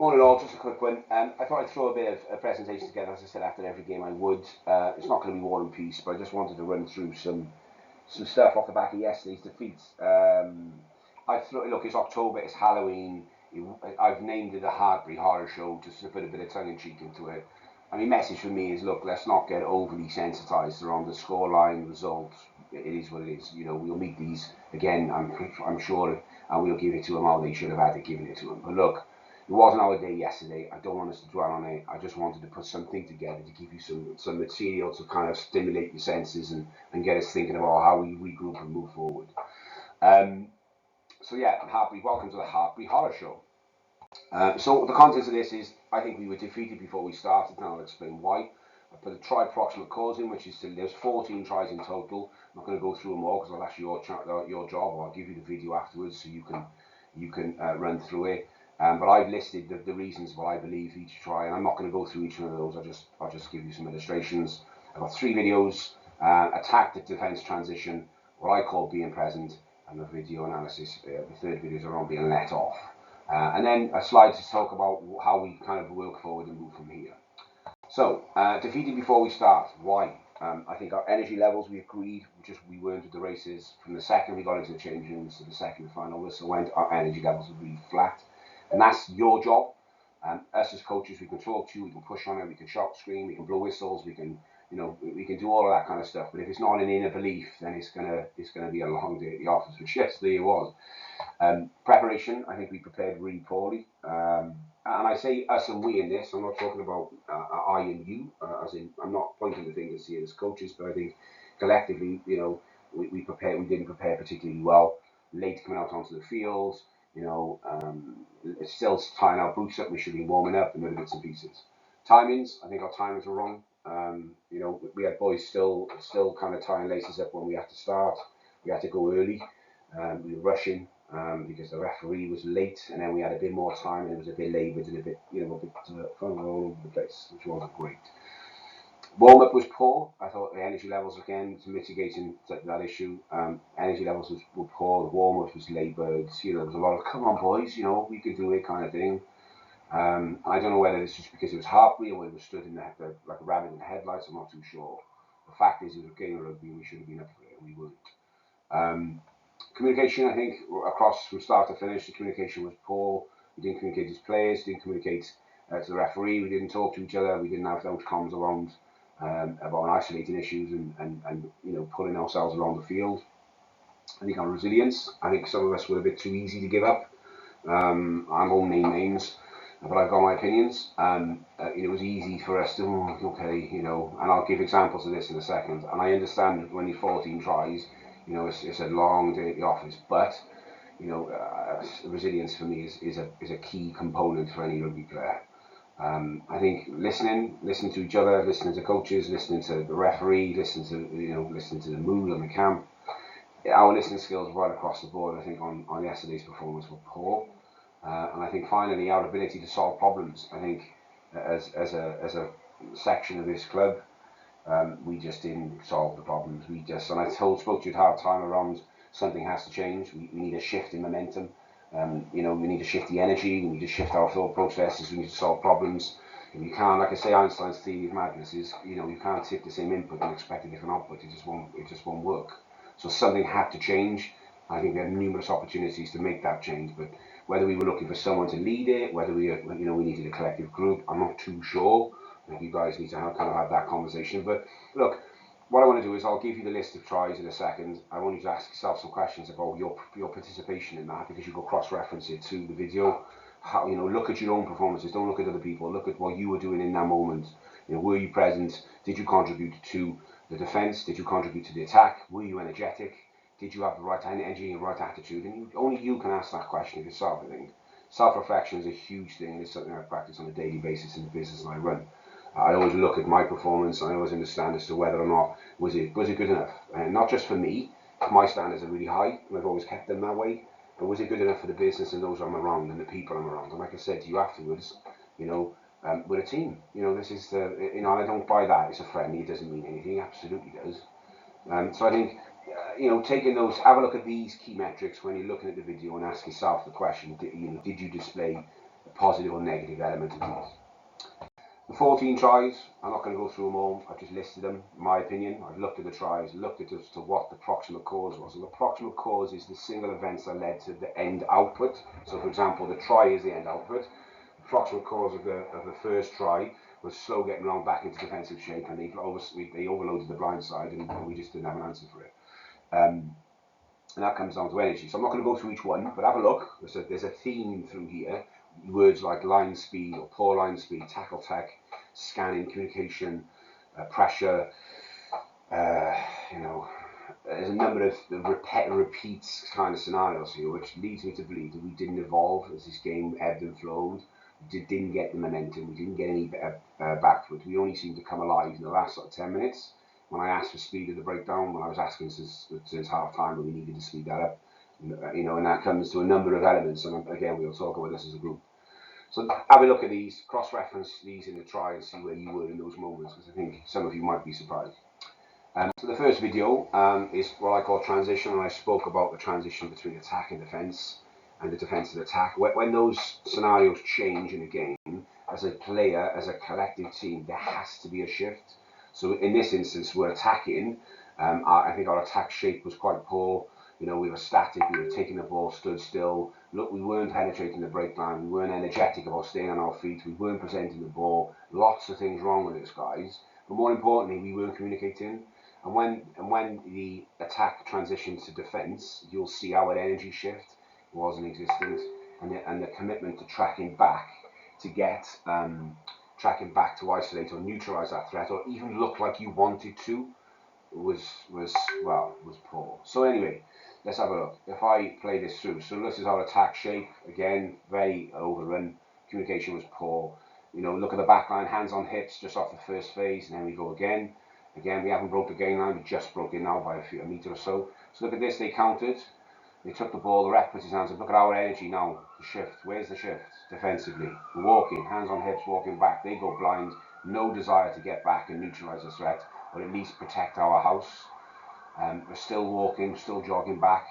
All in all, just a quick one. I thought I'd throw a bit of a presentation together, as I said, after every game I would. It's not going to be War and Peace, but I just wanted to run through some stuff off the back of yesterday's defeats. Look, it's October, it's Halloween. I've named it a Hartpury horror show just to put a bit of tongue-in-cheek into it. I mean, message for me is, look, let's not get overly sensitised around the scoreline results. It is what it is. You know, we'll meet these again, I'm sure, and we'll give it to them how they should have had it given it to them. But look, it wasn't our day yesterday. I don't want us to dwell on it. I just wanted to put something together to give you some material to kind of stimulate your senses and get us thinking about how we regroup and move forward. So yeah, Hartpury, welcome to the Hartpury Horror Show. So the context of this is, I think we were defeated before we started, and I'll explain why. I put a try proximate cause in, which is there's 14 tries in total. I'm not going to go through them all because that's your job, or I'll give you the video afterwards so you can run through it. But I've listed the reasons why I believe each try, and I'm not going to go through each one of those. I'll just give you some illustrations. I've got 3 videos: attack, the defence transition, what I call being present, and the video analysis. The third video is around being let off. And then a slide to talk about how we kind of work forward and move from here. So, defeated before we start. Why? I think our energy levels, we agreed, we weren't at the races. From the second we got into the change rooms to the second final whistle went, our energy levels were really flat. And that's your job. Us as coaches, we can talk to you, we can push on it, we can shout, scream, we can blow whistles, we can do all of that kind of stuff. But if it's not an inner belief, then it's gonna be a long day at the office, which yesterday it was. Preparation, I think we prepared really poorly. And I say us and we in this, I'm not talking about I and you, as in, I'm not pointing the fingers here as coaches, but I think collectively, you know, we didn't prepare particularly well. Late coming out onto the field, you know, it's still tying our boots up, we should be warming up and other bits and pieces. Timings, I think our timings were wrong. You know, we had boys still kind of tying laces up when we had to start. We had to go early. We were rushing because the referee was late, and then we had a bit more time, and it was a bit laboured and a bit all over the place, which wasn't great. Warm up was poor. I thought the energy levels, again, to mitigating that issue, energy levels were poor. The warm up was laboured. You know, there was a lot of "come on, boys, you know, we can do it" kind of thing. I don't know whether it's just because it was Hartpury or whether it was stood in like a rabbit in the headlights. I'm not too sure. The fact is, it was a game of rugby, and we should have been up for it, and we weren't. Communication, I think, across from start to finish, the communication was poor. We didn't communicate as players, didn't communicate to the referee, we didn't talk to each other, we didn't have those comms around about isolating issues and you know, pulling ourselves around the field. I think our resilience, I think some of us were a bit too easy to give up. I won't name names, but I've got my opinions. It was easy for us to, okay, you know, and I'll give examples of this in a second. And I understand when you're 14 tries, you know, it's a long day at the office, but you know, resilience for me is a key component for any rugby player. I think listening to each other, listening to coaches, listening to the referee, listening to the mood on the camp. Our listening skills right across the board, I think, on yesterday's performance were poor. And I think finally our ability to solve problems. I think as a section of this club, we just didn't solve the problems. And I spoke to you at half time around something has to change. We need a shift in momentum. You know, we need to shift the energy. We need to shift our thought processes. We need to solve problems. And you can't, like I say, Einstein's theory of madness is, you know, you can't take the same input and expect a different output. It just won't work. So something had to change. I think we had numerous opportunities to make that change, but whether we were looking for someone to lead it, whether we needed a collective group, I'm not too sure. I think you guys need to have that conversation. But look, what I want to do is I'll give you the list of tries in a second. I want you to ask yourself some questions about your participation in that, because you go cross-reference it to the video. How, you know, look at your own performances. Don't look at other people. Look at what you were doing in that moment. You know, were you present? Did you contribute to the defence? Did you contribute to the attack? Were you energetic? Did you have the right energy and the right attitude? And only you can ask that question of yourself, I think. Self-reflection is a huge thing. It's something I practice on a daily basis in the business I run. I always look at my performance, and I always understand as to whether or not was it good enough. And not just for me, my standards are really high, and I've always kept them that way. But was it good enough for the business and those I'm around and the people I'm around? And like I said to you afterwards, you know, we're a team. You know, this is and I don't buy that. It's a friendly. It doesn't mean anything. It absolutely does. So I think, you know, taking those, have a look at these key metrics when you're looking at the video and ask yourself the question, did you display positive or negative element of these. The 14 tries, I'm not going to go through them all, I've just listed them, in my opinion. I've looked at the tries, looked at as to what the proximate cause was. And the proximate cause is the single events that led to the end output. So for example, the try is the end output. The proximate cause of the first try was slow getting round back into defensive shape, and they overloaded the blind side, and we just didn't have an answer for it. And that comes down to energy. So I'm not going to go through each one, but have a look. There's a theme through here. Words like line speed or poor line speed, tackle tech, scanning, communication, pressure. There's a number of repeats kind of scenarios here, which leads me to believe that we didn't evolve as this game ebbed and flowed. We didn't get the momentum. We didn't get any back foot. We only seemed to come alive in the last sort of 10 minutes. When I asked for speed of the breakdown, when I was asking since half time, when we needed to speed that up, and that comes to a number of elements. And again, we'll talk about this as a group. So have a look at these, cross-reference these in the try and see where you were in those moments, because I think some of you might be surprised. So the first video is what I call transition, and I spoke about the transition between attack and defence, and the defence and attack. When those scenarios change in a game, as a player, as a collective team, there has to be a shift. So in this instance, we're attacking. I think our attack shape was quite poor. We were static, we were taking the ball, stood still. Look, we weren't penetrating the breakdown, we weren't energetic about staying on our feet, we weren't presenting the ball. Lots of things wrong with us, guys. But more importantly, we weren't communicating. And when the attack transitions to defence, you'll see our energy shift was in existence, and the commitment to tracking back to isolate or neutralise that threat, or even look like you wanted to, was poor. So anyway, let's have a look. If I play this through, so this is our attack shape. Again, very overrun. Communication was poor. Look at the back line, hands on hips, just off the first phase, and then we go again. Again, we haven't broke the gain line, we just broke it now by a metre or so. So look at this, they counted. They took the ball, the ref puts his hands up. Look at our energy now, the shift. Where's the shift? Defensively. We're walking, hands on hips, walking back. They go blind. No desire to get back and neutralise the threat, or at least protect our house. We're still walking, still jogging back.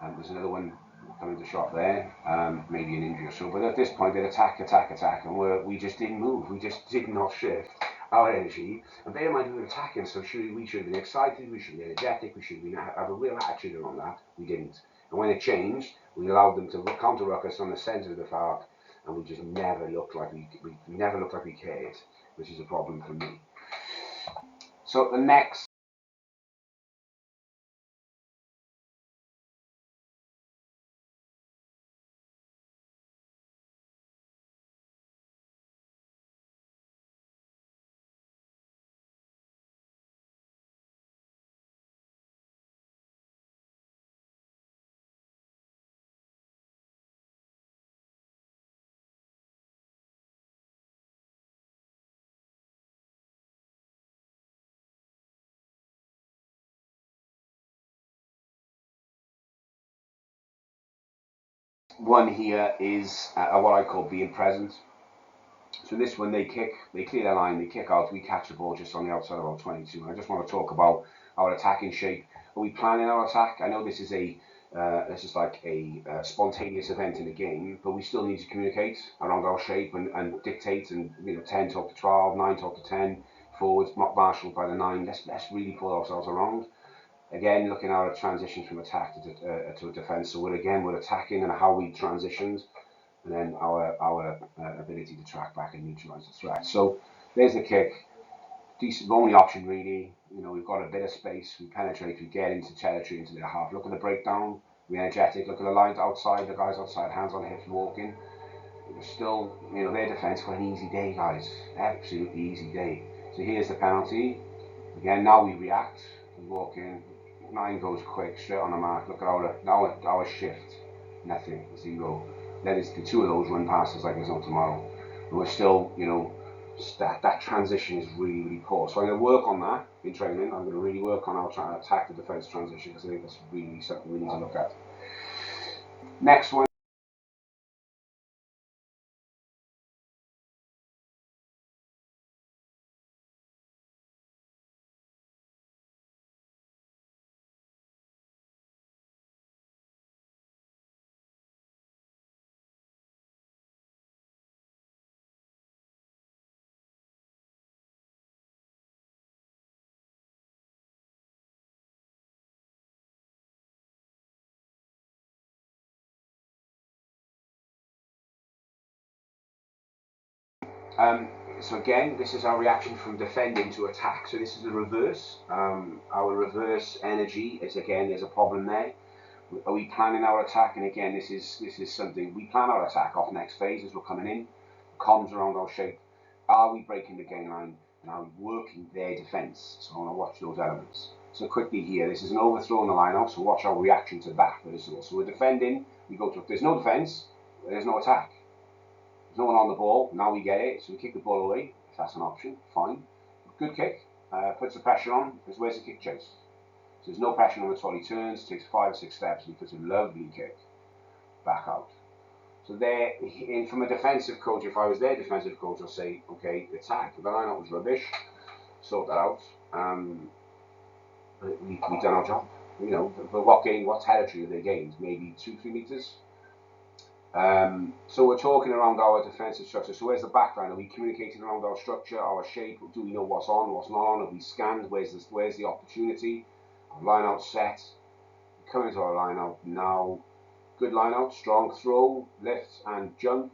There's another one coming to shot there, maybe an injury or so. But at this point, they attack, and we just didn't move. We just did not shift our energy. And bear in mind, we were attacking, so we should have been excited, we should be energetic, we should have a real attitude around that. We didn't. And when it changed, we allowed them to counter-ruck us on the centre of the park, and we just never looked like we cared, which is a problem for me. So the next one here is what I call being present. So this one, they clear their line, they kick out, we catch the ball just on the outside of our 22. And I just want to talk about our attacking shape. Are we planning our attack? I know this is like a spontaneous event in the game, but we still need to communicate around our shape and dictate, and 10 talk to 12, 9 talk to 10, forwards marshaled by the 9. Let's really pull ourselves around. Again, looking at our transitions from attack to defence. So we're attacking and how we transitioned, and then our ability to track back and neutralise the threat. So there's the kick. Decent, only option really. We've got a bit of space. We penetrate. We get into territory, into their half. Look at the breakdown. We're energetic. Look at the lines outside. The guys outside, hands on hips, walking. Still, their defence got an easy day, guys. Absolutely easy day. So here's the penalty. Again, now we react. We walk in. 9 goes quick, straight on the mark. Look at our shift. Nothing. 0. That is the 2 of those run passes like there's no tomorrow. And we're still, that transition is really, really poor. So I'm going to work on that in training. I'm going to really work on our attack to defence transition, because I think that's really something we need to look at. Next one. So again, this is our reaction from defending to attack. So this is the reverse. Our reverse energy is, again, there's a problem there. Are we planning our attack? And again, this is something we plan our attack off next phase as we're coming in. Comms around our shape. Are we breaking the gain line? And are we working their defence? So I want to watch those elements. So quickly here, this is an overthrow on the line out. So watch our reaction to that first of all. So we're defending. We go to, if there's no defence, there's no attack. There's no one on the ball. Now we get it. So we kick the ball away. If that's an option, fine. Good kick. Puts the pressure on. Because where's the kick chase? So there's no pressure on him at all. He turns, takes 5 or 6 steps, and he puts a lovely kick back out. So there, from a defensive coach, if I was their defensive coach, I'll say, okay, attack. The line-out was rubbish. Sort that out. We've done our job. You know, but what territory are they gained? Maybe 2-3 meters. So we're talking around our defensive structure. So where's the back line? Are we communicating around our structure, our shape? Do we know what's on, what's not on? Have we scanned? Where's the opportunity? Our line out set. Coming to our line out now. Good line out, strong throw, lift and jump.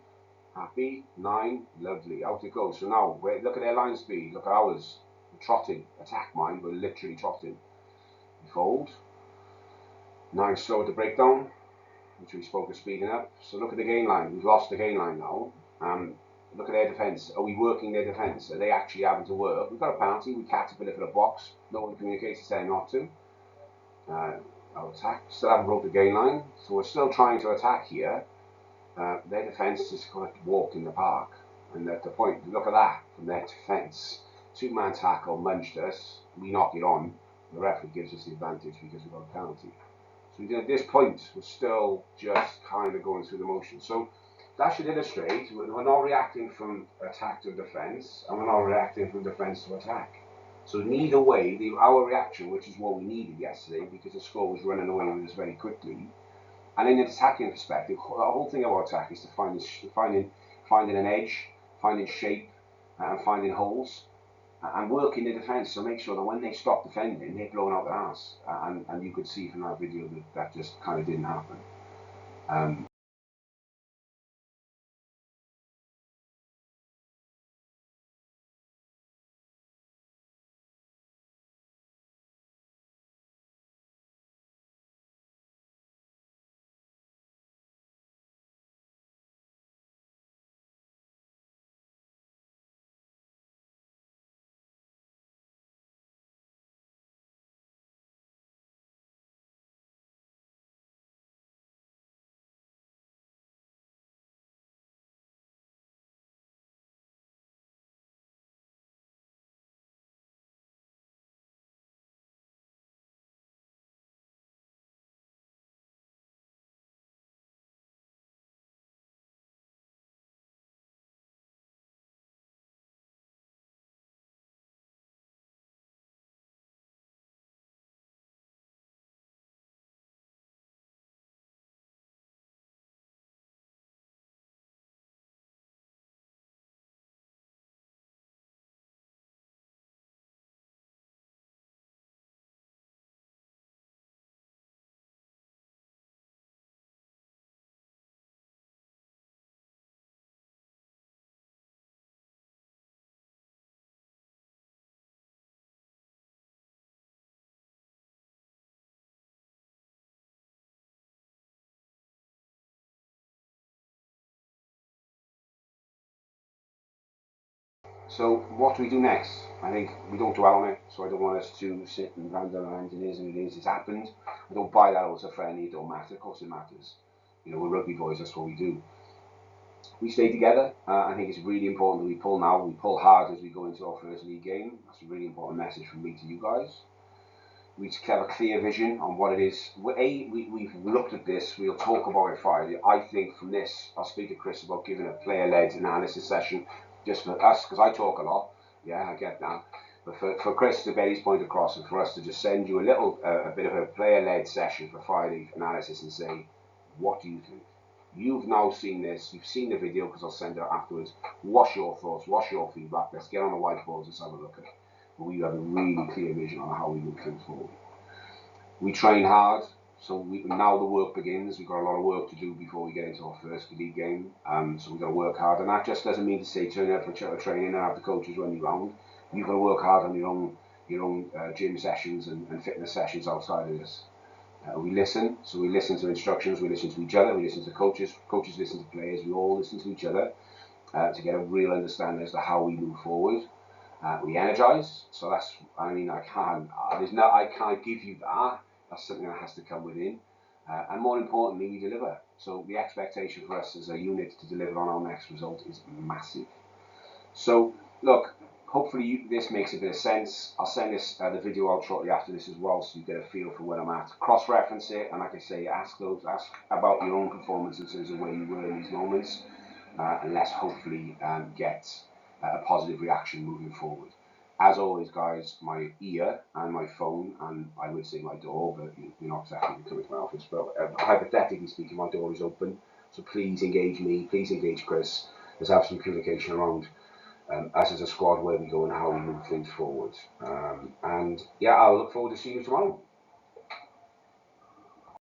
Happy, 9, lovely. Out it goes. So now, look at their line speed. Look at ours. We're trotting. Attack mine, we're literally trotting. We fold. 9 slow at the breakdown, which we spoke of speeding up. So look at the gain line. We've lost the gain line now. Look at their defence. Are we working their defence? Are they actually having to work? We've got a penalty. We caterpillar for the box. No one communicates to say not to. Our attack. Still haven't broke the gain line. So we're still trying to attack here. Their defence is going to walk in the park. And at the point, look at that from their defence. 2-man tackle munched us. We knock it on. The referee gives us the advantage because we've got a penalty. So at this point, we're still just kind of going through the motions. So that should illustrate we're not reacting from attack to defence, and we're not reacting from defence to attack. So neither way, our reaction, which is what we needed yesterday, because the score was running away with us very quickly, and in an attacking perspective, the whole thing about attack is to finding an edge, finding shape, and finding holes, and working the defence. So make sure that when they stop defending, they're blowing out their ass. And you could see from that video that just kind of didn't happen. So what do we do next? I think we don't dwell on it, so I don't want us to sit and round our hands. It is and it is. It's happened. I don't buy that. It's a friendly. It don't matter. Of course it matters. You know, we're rugby boys. That's what we do. We stay together. I think it's really important that we pull now. We pull hard as we go into our first league game. That's a really important message from me to you guys. We have a clear vision on what it is. We've looked at this. We'll talk about it Friday. I think from this, I'll speak to Chris about giving a player-led analysis session just for us, because I talk a lot. Yeah, I get that. But for Chris to get his point across, and for us to just send you a bit of a player-led session for Friday analysis and say, what do you think? You've now seen this. You've seen the video because I'll send it afterwards. What's your thoughts? What's your feedback? Let's get on the whiteboards. Let's have a look at it. We have a really clear vision on how we move things forward. We train hard So now the work begins. We've got a lot of work to do before we get into our first league game. So we've got to work hard, and that just doesn't mean to say turn up for training and have the coaches run you round. You've got to work hard on your own gym sessions and fitness sessions outside of this. We listen, so we listen to instructions, we listen to each other, we listen to coaches listen to players, we all listen to each other to get a real understanding as to how we move forward. We energise, so that's, I mean, I can't give you that. That's something that has to come within. And more importantly, we deliver. So the expectation for us as a unit to deliver on our next result is massive. So look, hopefully this makes a bit of sense. I'll send the video out shortly after this as well, so you get a feel for where I'm at. Cross-reference it, and like I say, ask about your own performance in terms of where you were in these moments, and let's hopefully get a positive reaction moving forward. As always, guys, my ear and my phone, and I would say my door, but you're not exactly coming to my office, but hypothetically speaking, my door is open. So please engage me, please engage Chris. Let's have some communication around us as a squad, where we go and how we move things forward. And yeah, I'll look forward to seeing you tomorrow.